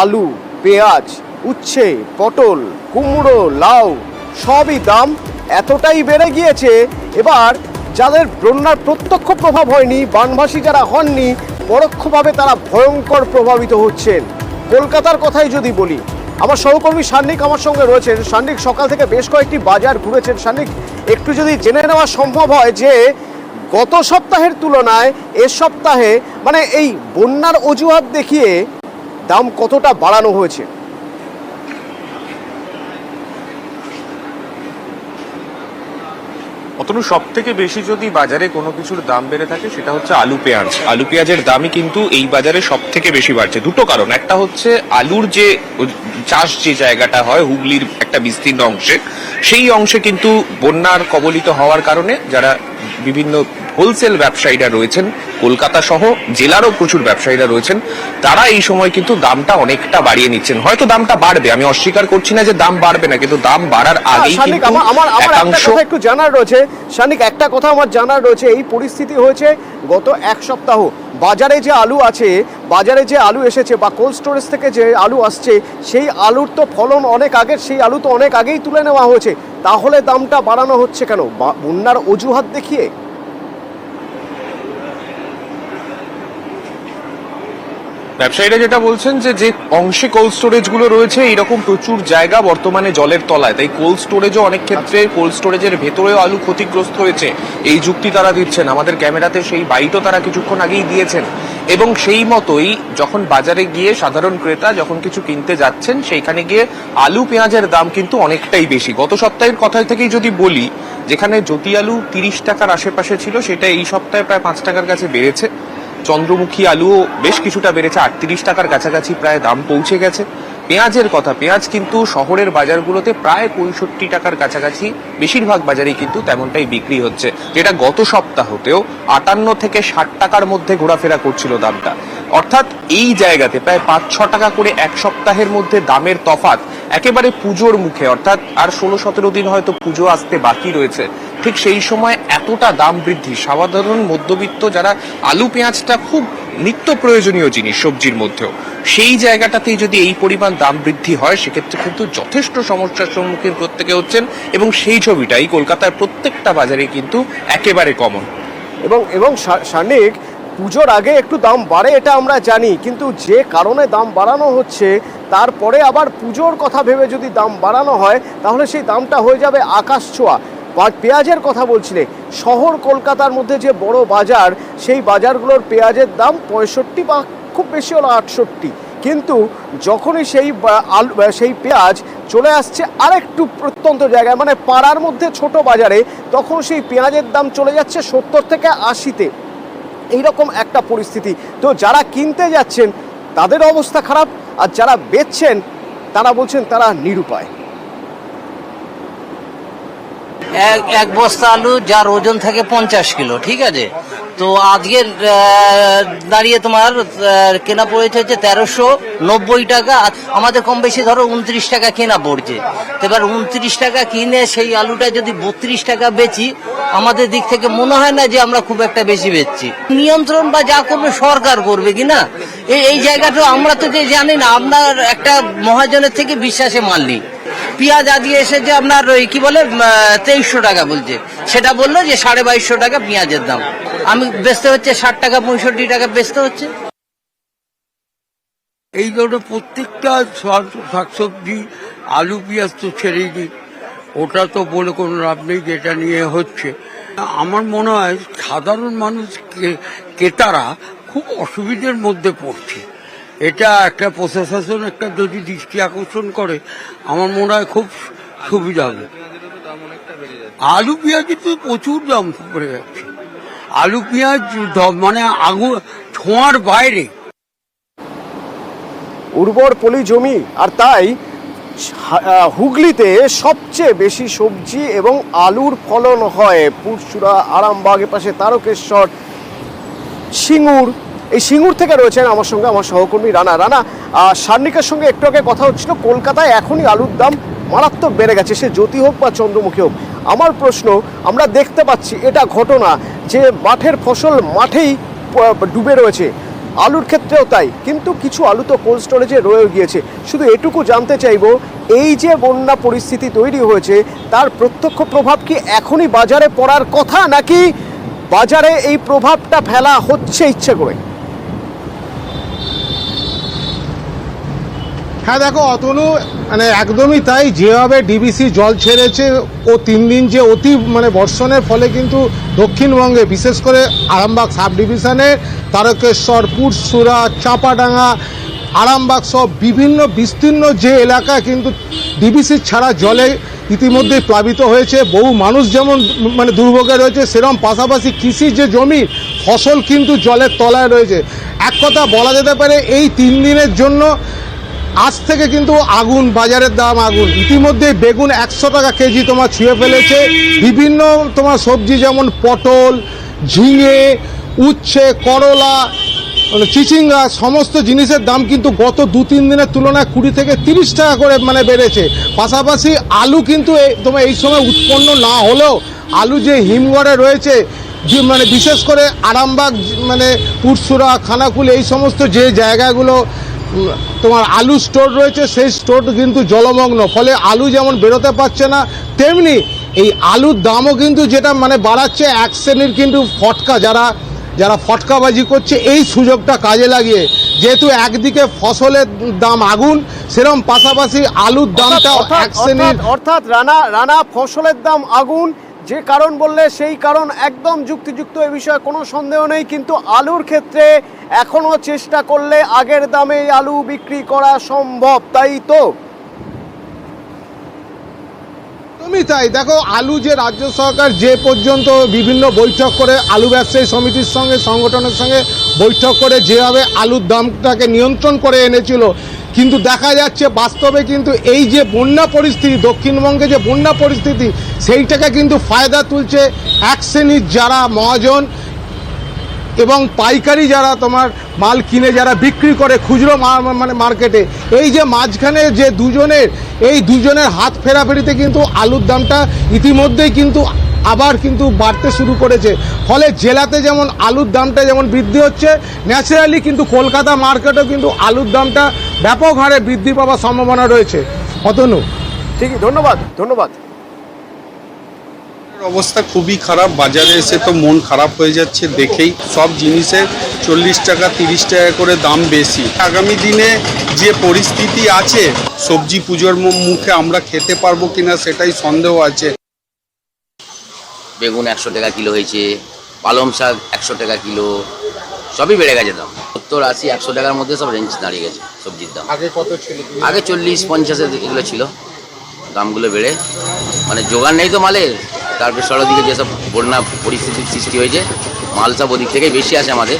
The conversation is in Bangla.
আলু, পেঁয়াজ, উচ্ছে, পটল, কুমড়ো, লাউ সবই দাম এতটাই বেড়ে গিয়েছে। এবার যাদের বন্যার প্রত্যক্ষ প্রভাব হয়নি, বানভাসী যারা হননি, পরোক্ষভাবে তারা ভয়ঙ্কর প্রভাবিত হচ্ছেন। কলকাতার কথাই যদি বলি, আমার সহকর্মী সান্নিক আমার সঙ্গে রয়েছেন। সান্নিক, সকাল থেকে বেশ কয়েকটি বাজার ঘুরেছেন। সান্নিক, একটু যদি জেনে নেওয়া সম্ভব হয় যে গত সপ্তাহের তুলনায় এ সপ্তাহে মানে এই বন্যার অজুহাত দেখিয়ে দাম কতটা বাড়ানো হয়েছে? অতনু, সব থেকে বেশি যদি বাজারে কোনো কিছুর দাম বেড়ে থাকে সেটা হচ্ছে আলু পেঁয়াজ। আলু পেঁয়াজের দামই কিন্তু এই বাজারে সব থেকে বেশি বাড়ছে। দুটো কারণ, একটা হচ্ছে আলুর যে চাষ যে জায়গাটা হয় হুগলির একটা বিস্তীর্ণ অংশে, সেই অংশে কিন্তু বন্যার কবলিত হওয়ার কারণে যারা বিভিন্ন হোলসেল ব্যবসায়ীরা রয়েছেন, কলকাতা সহ জেলারও প্রচুর ব্যবসায়ীরা রয়েছেন, তারা এই সময় কিন্তু দামটা অনেকটা বাড়িয়ে নিচ্ছেন। হয়তো দামটা বাড়বে, আমি অস্বীকার করছি না যে দাম বাড়বে না, কিন্তু দাম বাড়ার আগেই কিন্তু একাংশ একটু জানার রয়েছে। শানিক, একটা কথা আমার জানার রয়েছে, এই পরিস্থিতি হয়েছে গত এক সপ্তাহ। বাজারে যে আলু আছে, বাজারে যে আলু এসেছে বা কোল্ড স্টোরেজ থেকে যে আলু আসছে, সেই আলুর তো ফলন অনেক আগের, সেই আলু তো অনেক আগেই তুলে নেওয়া হয়েছে। তাহলে দামটা বাড়ানো হচ্ছে কেন? বন্যার অজুহাত দেখিয়ে? ব্যবসায়ীরা যেটা বলছেন যে অংশে কোল্ড স্টোরেজ গুলো রয়েছে, এইরকম প্রচুর জায়গা বর্তমানে জলের তলায়, তাই কোল্ড স্টোরেজও অনেক ক্ষেত্রে কোল্ড স্টোরেজের ভেতরেও আলু ক্ষতিগ্রস্ত হয়েছে, এই যুক্তি তারা দিচ্ছেন। আমাদের ক্যামেরাতে সেই বাইটও তারা কিছুক্ষণ আগেই দিয়েছেন। এবং সেই মতোই যখন বাজারে গিয়ে সাধারণ ক্রেতা যখন কিছু কিনতে যাচ্ছেন, সেইখানে গিয়ে আলু পেঁয়াজের দাম কিন্তু অনেকটাই বেশি। গত সপ্তাহের কথা থেকেই যদি বলি, যেখানে জ্যোতি আলু 30 টাকার আশেপাশে ছিল, সেটা এই সপ্তাহে প্রায় 5 টাকার কাছে বেড়েছে। চন্দ্রমুখী আলুও বেশ কিছুটা বেড়েছে, 38 টাকার কাছাকাছি প্রায় দাম পৌঁছে গেছে। পেঁয়াজের কথা, পেঁয়াজ কিন্তু শহরের বাজারগুলোতে প্রায় 65 টাকার কাছাকাছি বেশিরভাগ বাজারেই কিন্তু তেমনটাই বিক্রি হচ্ছে, যেটা গত সপ্তাহতেও 58 থেকে 60 টাকার মধ্যে ঘোরাফেরা করছিল দামটা। অর্থাৎ এই জায়গাতে প্রায় 5-6 টাকা করে এক সপ্তাহের মধ্যে দামের তফাৎ একেবারে পুজোর মুখে, অর্থাৎ আর 16-17 দিন হয়তো পুজো আসতে বাকি রয়েছে, ঠিক সেই সময় এতটা দাম বৃদ্ধি। সাধারণ মধ্যবিত্ত যারা, আলু পেঁয়াজটা খুব নিত্য প্রয়োজনীয় জিনিস সবজির মধ্যেও, সেই জায়গাটাতেই যদি এই পরিমাণ দাম বৃদ্ধি হয়, সেক্ষেত্রে কিন্তু যথেষ্ট সমস্যার সম্মুখীন প্রত্যেকে হচ্ছেন। এবং সেই ছবিটাই কলকাতার প্রত্যেকটা বাজারে কিন্তু একেবারে কমন। এবং শানিক, পুজোর আগে একটু দাম বাড়ে এটা আমরা জানি, কিন্তু যে কারণে দাম বাড়ানো হচ্ছে, তারপরে আবার পুজোর কথা ভেবে যদি দাম বাড়ানো হয়, তাহলে সেই দামটা হয়ে যাবে আকাশ ছোঁয়া। পেঁয়াজের কথা বলছিলে, শহর কলকাতার মধ্যে যে বড় বাজার, সেই বাজারগুলোর পেঁয়াজের দাম 65 বা খুব বেশি হলো 68, কিন্তু যখনই সেই পেঁয়াজ চলে আসছে আরেকটু প্রত্যন্ত জায়গায়, মানে পাড়ার মধ্যে ছোট বাজারে, তখন সেই পেঁয়াজের দাম চলে যাচ্ছে 70 থেকে 80-তে। এইরকম একটা পরিস্থিতি। তো যারা কিনতে যাচ্ছেন তাদের অবস্থা খারাপ, আর যারা বেচছেন তারা বলছেন তারা নিরুপায়। এক বস্তা আলু যার ওজন থাকে 50 কিলো, ঠিক আছে, তো আজকে দাঁড়িয়ে তোমার কেনা পড়েছে হচ্ছে 1390 টাকা। আমাদের কম বেশি ধরো 29 টাকা কেনা পড়ছে। এবার 29 টাকা কিনে সেই আলুটা যদি 32 টাকা বেচি, আমাদের দিক থেকে মনে হয় না যে আমরা খুব একটা বেশি বেচছি। নিয়ন্ত্রণ বা যা করবে সরকার করবে কিনা, এই জায়গাটা আমরা তো যে জানি না। আপনার একটা মহাজনের থেকে বিশ্বাসে মাল নেই। পেঁয়াজ আজকে এসেছে আপনার ওই কি বলে 2300 টাকা বলছে, সেটা বললো যে 2250 টাকা পেঁয়াজের দাম। আমি বেচতে হচ্ছে 60 টাকা 65 টাকা বেচতে হচ্ছে। এই ধরনের প্রত্যেকটা শাকসবজি, আলু পেঁয়াজ তো ছেড়েই দিই, ওটা তো বলে কোনো লাভ নেই যেটা নিয়ে হচ্ছে। আমার মনে হয় সাধারণ মানুষ ক্রেতারা খুব অসুবিধার মধ্যে পড়ছে। এটা একটা প্রশাসন একটা যদি দৃষ্টি আকর্ষণ করে, আমার মনে হয় খুব সুবিধা হবে। আলু পেঁয়াজের তো প্রচুর দাম পড়ে যাচ্ছে। আলু পেঁয়াজ মানে আগুন ছোঁয়ার বাইরে। উর্বর পলি জমি, আর তাই হুগলিতে সবচেয়ে বেশি সবজি এবং আলুর ফলন হয় পুরসুরা, আরামবাগের পাশে তারকেশ্বর, সিঙ্গুর। এই সিঙ্গুর থেকে রয়েছেন আমার সঙ্গে আমার সহকর্মী রানা। সান্নিকের সঙ্গে একটু আগে কথা হচ্ছিল, কলকাতায় এখনই আলুর দাম মারাত্মক বেড়ে গেছে, সে জ্যোতি হোক বা চন্দ্রমুখী হোক। আমার প্রশ্ন, আমরা দেখতে পাচ্ছি এটা ঘটনা যে মাঠের ফসল মাঠেই ডুবে রয়েছে, আলুর ক্ষেত্রেও তাই, কিন্তু কিছু আলু তো কোল্ড স্টোরেজে রয়ে গিয়েছে। শুধু এটুকু জানতে চাইবো, এই যে বন্যা পরিস্থিতি তৈরি হয়েছে তার প্রত্যক্ষ প্রভাব কি এখনই বাজারে পড়ার কথা, নাকি বাজারে এই প্রভাবটা ফেলা হচ্ছে ইচ্ছে করে? হ্যাঁ দেখো অতনু, মানে একদমই তাই। যেভাবে ডিবিসি জল ছেড়েছে ও 3 দিন যে অতি বর্ষণের ফলে কিন্তু দক্ষিণবঙ্গে বিশেষ করে আরামবাগ সাব ডিভিশনের তারকেশ্বর, পুরসুরা, চাঁপাডাঙ্গা, আরামবাগ সব বিভিন্ন বিস্তীর্ণ যে এলাকা কিন্তু ডিবিসি ছাড়া জলে ইতিমধ্যেই প্লাবিত হয়েছে। বহু মানুষ যেমন দুর্ভোগে রয়েছে, সেরকম পাশাপাশি কৃষির যে জমি ফসল কিন্তু জলের তলায় রয়েছে। এক কথা বলা যেতে পারে এই 3 দিনের জন্য আজ থেকে কিন্তু আগুন, বাজারের দাম আগুন। ইতিমধ্যে বেগুন 100 টাকা কেজি তোমার ছুঁয়ে ফেলেছে। বিভিন্ন তোমার সবজি যেমন পটল, ঝিঙে, উচ্ছে, করলা, চিচিঙ্গা সমস্ত জিনিসের দাম কিন্তু গত 2-3 দিনের তুলনায় 20 থেকে 30 টাকা করে বেড়েছে। পাশাপাশি আলু কিন্তু তোমার এই সময় উৎপন্ন না হলেও আলু যে হিমঘরে রয়েছে, যে বিশেষ করে আরামবাগ পুরসুরা, খানাকুল এই সমস্ত যে জায়গাগুলো তোমার আলু স্টোর রয়েছে সেই স্টোর কিন্তু জলমগ্ন। ফলে আলু যেমন বেরোতে পারছে না, তেমনি এই আলুর দামও কিন্তু যেটা বাড়াচ্ছে এক শ্রেণীর কিন্তু ফটকা, যারা ফটকাবাজি করছে এই সুযোগটা কাজে লাগিয়ে। যেহেতু একদিকে ফসলের দাম আগুন, সেরকম পাশাপাশি আলুর দামটাও এক শ্রেণীর। অর্থাৎ রানা ফসলের দাম আগুন, যে কারণ বললে সেই কারণ একদম যুক্তিযুক্ত, এ বিষয়ে কোনো সন্দেহ নেই। কিন্তু আলুর ক্ষেত্রে এখনো চেষ্টা করলে আগের দামে আলু বিক্রি করা সম্ভব, তাই তো? তুমি তাই দেখো, আলু যে রাজ্য সরকার যে পর্যন্ত বিভিন্ন বৈঠক করে আলু ব্যবসায়ী সমিতির সঙ্গে, সংগঠনের সঙ্গে বৈঠক করে যেভাবে আলুর দামটাকে নিয়ন্ত্রণ করে এনেছিল, কিন্তু দেখা যাচ্ছে বাস্তবে কিন্তু এই যে বন্যা পরিস্থিতি, দক্ষিণবঙ্গে যে বন্যা পরিস্থিতি, সেইটাকে কিন্তু ফায়দা তুলছে এক শ্রেণীর যারা মহাজন এবং পাইকারি যারা তোমার মাল কিনে যারা বিক্রি করে খুচরো মার্কেটে। এই যে মাঝখানে যে দুজনের হাত ফেরাফেরিতে কিন্তু আলুর দামটা ইতিমধ্যেই কিন্তু আবার কিন্তু বাড়তে শুরু করেছে। ফলে জেলাতে যেমন আলুর দামটা যেমন বৃদ্ধি হচ্ছে, ন্যাচারালি কিন্তু কলকাতা মার্কেটেও কিন্তু আলুর দামটা ব্যাপক হারে বৃদ্ধি পাওয়ার সম্ভাবনা রয়েছে। অতনু, ঠিকই, ধন্যবাদ। অবস্থা খুবই খারাপ। বাজারে এসে তো মন খারাপ হয়ে যাচ্ছে দেখেই। সব জিনিসের 40 টাকা 30 টাকা করে দাম বেশি। আগামী দিনে যে পরিস্থিতি আছে, সবজি পুজোর মুখে আমরা খেতে পারবো কিনা সেটাই সন্দেহ আছে। বেগুন 100 টাকা কিলো হয়েছে, পালং শাক 100 টাকা কিলো, সবই বেড়ে গেছে দাম। 70, 80, 100 টাকার মধ্যে সব রেঞ্জ দাঁড়িয়ে গেছে সবজির দাম। আগে কত ছিল? আগে 40, 50 এগুলো ছিল, দামগুলো বেড়ে জোগান নেই তো মালের। তারপরে সড়ক দিকে যেসব বন্যা পরিস্থিতির সৃষ্টি হয়েছে, মাল সব ওদিক থেকেই বেশি আসে আমাদের।